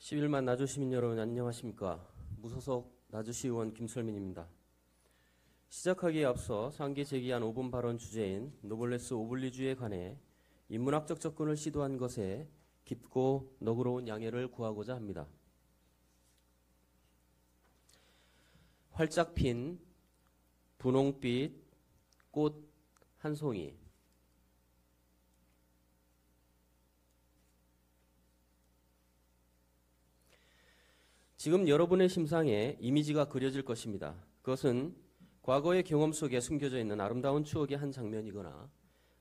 11만 나주 시민 여러분 안녕하십니까. 무소속 나주시의원 김철민입니다. 시작하기에 앞서 상기 제기한 5분 발언 주제인 노블레스 오블리주에 관해 인문학적 접근을 시도한 것에 깊고 너그러운 양해를 구하고자 합니다. 활짝 핀 분홍빛 꽃 한 송이. 지금 여러분의 심상에 이미지가 그려질 것입니다. 그것은 과거의 경험 속에 숨겨져 있는 아름다운 추억의 한 장면이거나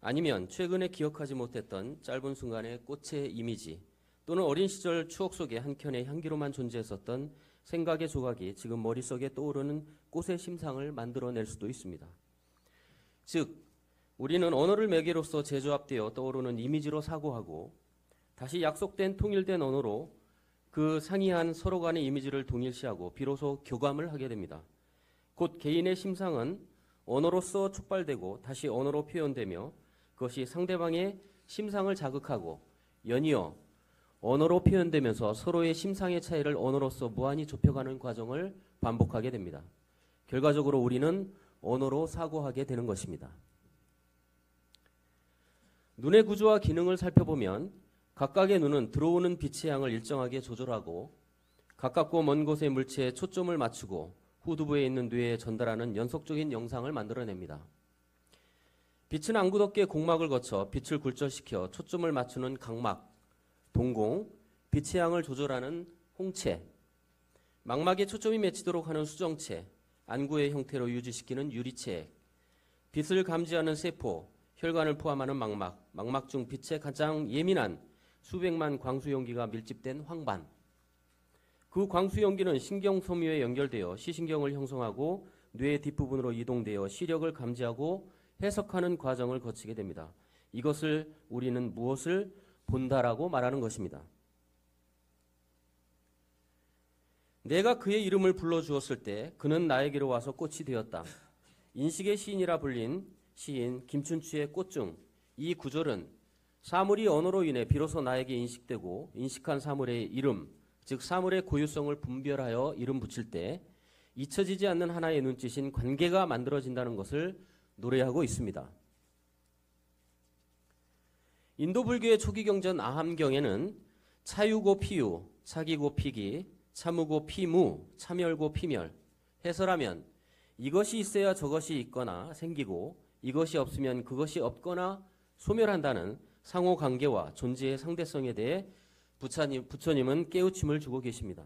아니면 최근에 기억하지 못했던 짧은 순간의 꽃의 이미지 또는 어린 시절 추억 속에 한 켠의 향기로만 존재했었던 생각의 조각이 지금 머릿속에 떠오르는 꽃의 심상을 만들어낼 수도 있습니다. 즉, 우리는 언어를 매개로서 재조합되어 떠오르는 이미지로 사고하고 다시 약속된 통일된 언어로 그 상이한 서로 간의 이미지를 동일시하고 비로소 교감을 하게 됩니다. 곧 개인의 심상은 언어로서 촉발되고 다시 언어로 표현되며 그것이 상대방의 심상을 자극하고 연이어 언어로 표현되면서 서로의 심상의 차이를 언어로서 무한히 좁혀가는 과정을 반복하게 됩니다. 결과적으로 우리는 언어로 사고하게 되는 것입니다. 눈의 구조와 기능을 살펴보면 각각의 눈은 들어오는 빛의 양을 일정하게 조절하고 가깝고 먼 곳의 물체에 초점을 맞추고 후두부에 있는 뇌에 전달하는 연속적인 영상을 만들어냅니다. 빛은 안구덮개 공막을 거쳐 빛을 굴절시켜 초점을 맞추는 각막, 동공, 빛의 양을 조절하는 홍채, 망막에 초점이 맺히도록 하는 수정체, 안구의 형태로 유지시키는 유리체, 빛을 감지하는 세포, 혈관을 포함하는 망막, 망막 중 빛에 가장 예민한 수백만 광수용기가 밀집된 황반. 그 광수용기는 신경섬유에 연결되어 시신경을 형성하고 뇌의 뒷부분으로 이동되어 시력을 감지하고 해석하는 과정을 거치게 됩니다. 이것을 우리는 무엇을 본다라고 말하는 것입니다. 내가 그의 이름을 불러주었을 때 그는 나에게로 와서 꽃이 되었다. 인식의 시인이라 불린 시인 김춘추의 꽃중 이 구절은 사물이 언어로 인해 비로소 나에게 인식되고 인식한 사물의 이름, 즉 사물의 고유성을 분별하여 이름 붙일 때 잊혀지지 않는 하나의 눈짓인 관계가 만들어진다는 것을 노래하고 있습니다. 인도 불교의 초기 경전 아함경에는 차유고 피유, 차기고 피기, 참우고 피무, 참열고 피멸. 해설하면 이것이 있어야 저것이 있거나 생기고 이것이 없으면 그것이 없거나 소멸한다는 상호관계와 존재의 상대성에 대해 부처님은 깨우침을 주고 계십니다.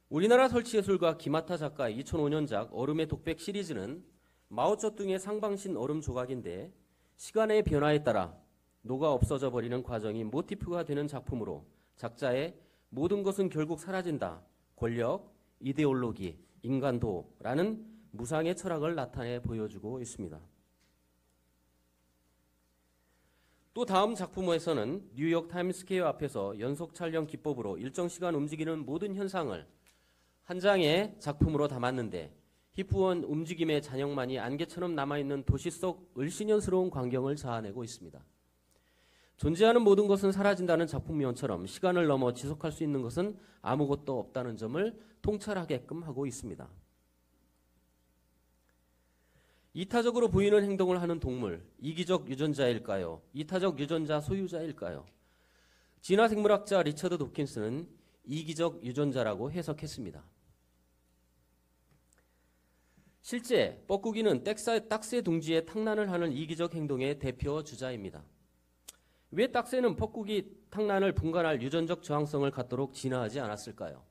우리나라 설치예술가 김하타 작가의 2005년작 얼음의 독백 시리즈는 마오쩌둥의 상방신 얼음 조각인데 시간의 변화에 따라 녹아 없어져 버리는 과정이 모티프가 되는 작품으로 작자의 모든 것은 결국 사라진다, 권력, 이데올로기, 인간도라는 무상의 철학을 나타내 보여주고 있습니다. 또 다음 작품에서는 뉴욕 타임스퀘어 앞에서 연속 촬영 기법으로 일정 시간 움직이는 모든 현상을 한 장의 작품으로 담았는데 희뿌원 움직임의 잔영만이 안개처럼 남아있는 도시 속 을씨년스러운 광경을 자아내고 있습니다. 존재하는 모든 것은 사라진다는 작품명처럼 시간을 넘어 지속할 수 있는 것은 아무것도 없다는 점을 통찰하게끔 하고 있습니다. 이타적으로 보이는 행동을 하는 동물, 이기적 유전자일까요? 이타적 유전자 소유자일까요? 진화생물학자 리처드 도킨스는 이기적 유전자라고 해석했습니다. 실제 뻐꾸기는 딱새 둥지에 탕난을 하는 이기적 행동의 대표 주자입니다. 왜 딱새는 뻐꾸기 탕난을 분간할 유전적 저항성을 갖도록 진화하지 않았을까요?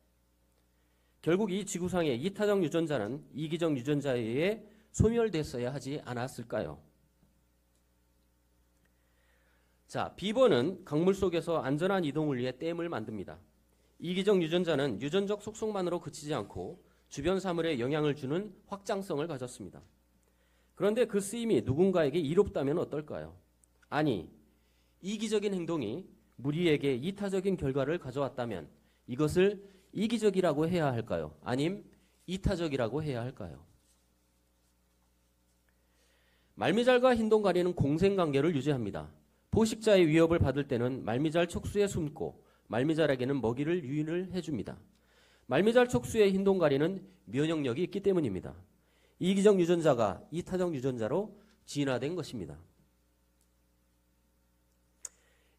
결국 이 지구상의 이타적 유전자는 이기적 유전자에 의해 소멸됐어야 하지 않았을까요? 자, 비버는 강물 속에서 안전한 이동을 위해 댐을 만듭니다. 이기적 유전자는 유전적 속성만으로 그치지 않고 주변 사물에 영향을 주는 확장성을 가졌습니다. 그런데 그 쓰임이 누군가에게 이롭다면 어떨까요? 아니, 이기적인 행동이 무리에게 이타적인 결과를 가져왔다면 이것을 이기적이라고 해야 할까요? 아님 이타적이라고 해야 할까요? 말미잘과 흰동가리는 공생관계를 유지합니다. 포식자의 위협을 받을 때는 말미잘 촉수에 숨고 말미잘에게는 먹이를 유인을 해줍니다. 말미잘 촉수의 흰동가리는 면역력이 있기 때문입니다. 이기적 유전자가 이타적 유전자로 진화된 것입니다.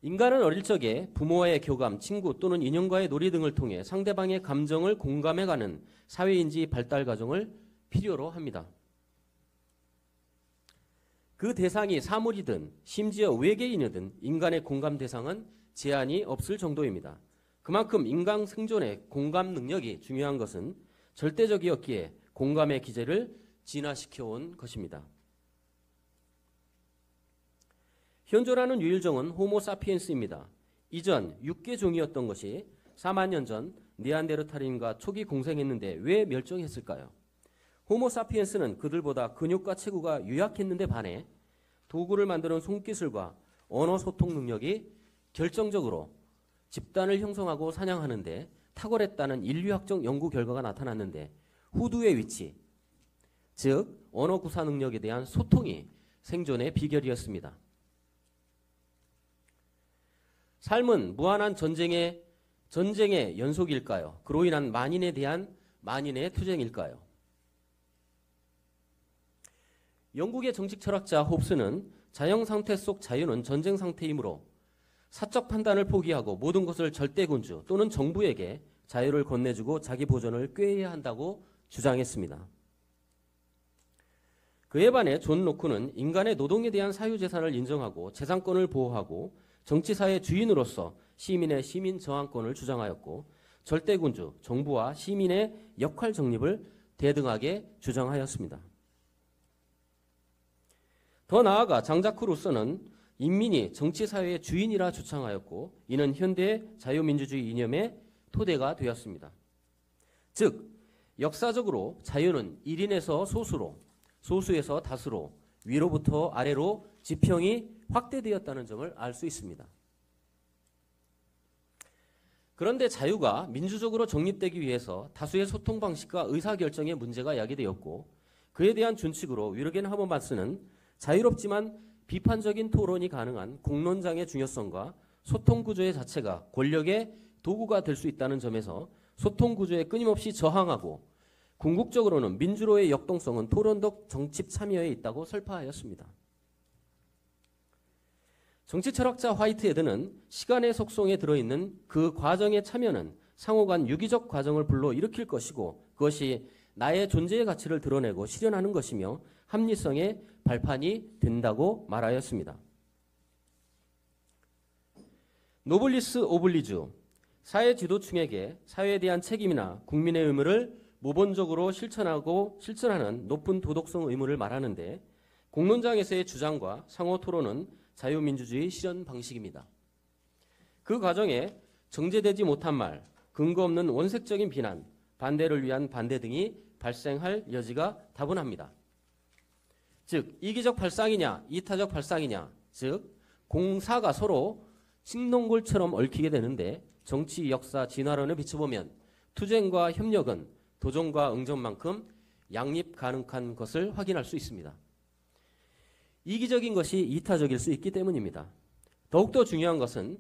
인간은 어릴 적에 부모와의 교감, 친구 또는 인형과의 놀이 등을 통해 상대방의 감정을 공감해가는 사회인지 발달 과정을 필요로 합니다. 그 대상이 사물이든 심지어 외계인이든 인간의 공감 대상은 제한이 없을 정도입니다. 그만큼 인간 생존의 공감 능력이 중요한 것은 절대적이었기에 공감의 기제를 진화시켜온 것입니다. 현존하는 유일종은 호모사피엔스입니다. 이전 6개 종이었던 것이 4만 년 전 네안데르탈인과 초기 공생했는데 왜 멸종했을까요? 호모사피엔스는 그들보다 근육과 체구가 유약했는데 반해 도구를 만드는 손기술과 언어 소통 능력이 결정적으로 집단을 형성하고 사냥하는데 탁월했다는 인류학적 연구 결과가 나타났는데 후두의 위치, 즉 언어 구사 능력에 대한 소통이 생존의 비결이었습니다. 삶은 무한한 전쟁의 연속일까요? 그로 인한 만인에 대한 만인의 투쟁일까요? 영국의 정치 철학자 홉스는 자영 상태 속 자유는 전쟁 상태이므로 사적 판단을 포기하고 모든 것을 절대군주 또는 정부에게 자유를 건네주고 자기 보존을 꾀해야 한다고 주장했습니다. 그에 반해 존 로크는 인간의 노동에 대한 사유재산을 인정하고 재산권을 보호하고 정치사의 주인으로서 시민의 시민 저항권을 주장하였고 절대군주, 정부와 시민의 역할 정립을 대등하게 주장하였습니다. 더 나아가 장자크 루소는 인민이 정치사회의 주인이라 주창하였고 이는 현대 자유민주주의 이념의 토대가 되었습니다. 즉 역사적으로 자유는 1인에서 소수로, 소수에서 다수로, 위로부터 아래로 지평이 확대되었다는 점을 알 수 있습니다. 그런데 자유가 민주적으로 정립되기 위해서 다수의 소통 방식과 의사결정의 문제가 야기되었고 그에 대한 준칙으로 위르겐 하버마스는 자유롭지만 비판적인 토론이 가능한 공론장의 중요성과 소통 구조의 자체가 권력의 도구가 될 수 있다는 점에서 소통 구조에 끊임없이 저항하고 궁극적으로는 민주로의 역동성은 토론적 정치 참여에 있다고 설파하였습니다. 정치 철학자 화이트헤드는 시간의 속성에 들어있는 그 과정의 참여는 상호간 유기적 과정을 불러일으킬 것이고 그것이 나의 존재의 가치를 드러내고 실현하는 것이며 합리성의 발판이 된다고 말하였습니다. 노블리스 오블리주, 사회 지도층에게 사회에 대한 책임이나 국민의 의무를 모본적으로 실천하는 높은 도덕성 의무를 말하는데 공론장에서의 주장과 상호 토론은 자유민주주의 실현 방식입니다. 그 과정에 정제되지 못한 말, 근거 없는 원색적인 비난, 반대를 위한 반대 등이 발생할 여지가 다분합니다. 즉 이기적 발상이냐 이타적 발상이냐, 즉 공사가 서로 싱동골처럼 얽히게 되는데 정치 역사 진화론을 비춰보면 투쟁과 협력은 도전과 응전만큼 양립 가능한 것을 확인할 수 있습니다. 이기적인 것이 이타적일 수 있기 때문입니다. 더욱더 중요한 것은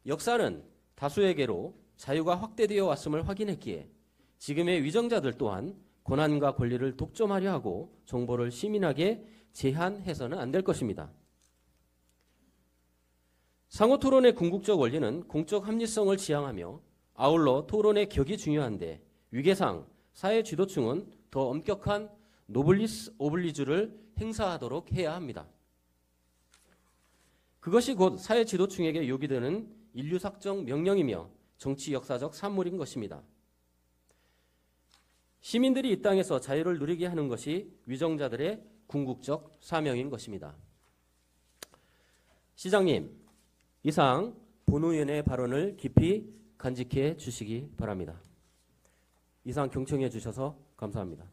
역사는 다수에게로 자유가 확대되어 왔음을 확인했기에 지금의 위정자들 또한 권한과 권리를 독점하려 하고 정보를 시민에게 제한해서는 안 될 것입니다. 상호토론의 궁극적 원리는 공적 합리성을 지향하며 아울러 토론의 격이 중요한데 위계상 사회 지도층은 더 엄격한 노블리스 오블리주를 행사하도록 해야 합니다. 그것이 곧 사회 지도층에게 요구되는 인류사적 명령이며 정치 역사적 산물인 것입니다. 시민들이 이 땅에서 자유를 누리게 하는 것이 위정자들의 궁극적 사명인 것입니다. 시장님, 이상 본 의원의 발언을 깊이 간직해 주시기 바랍니다. 이상 경청해 주셔서 감사합니다.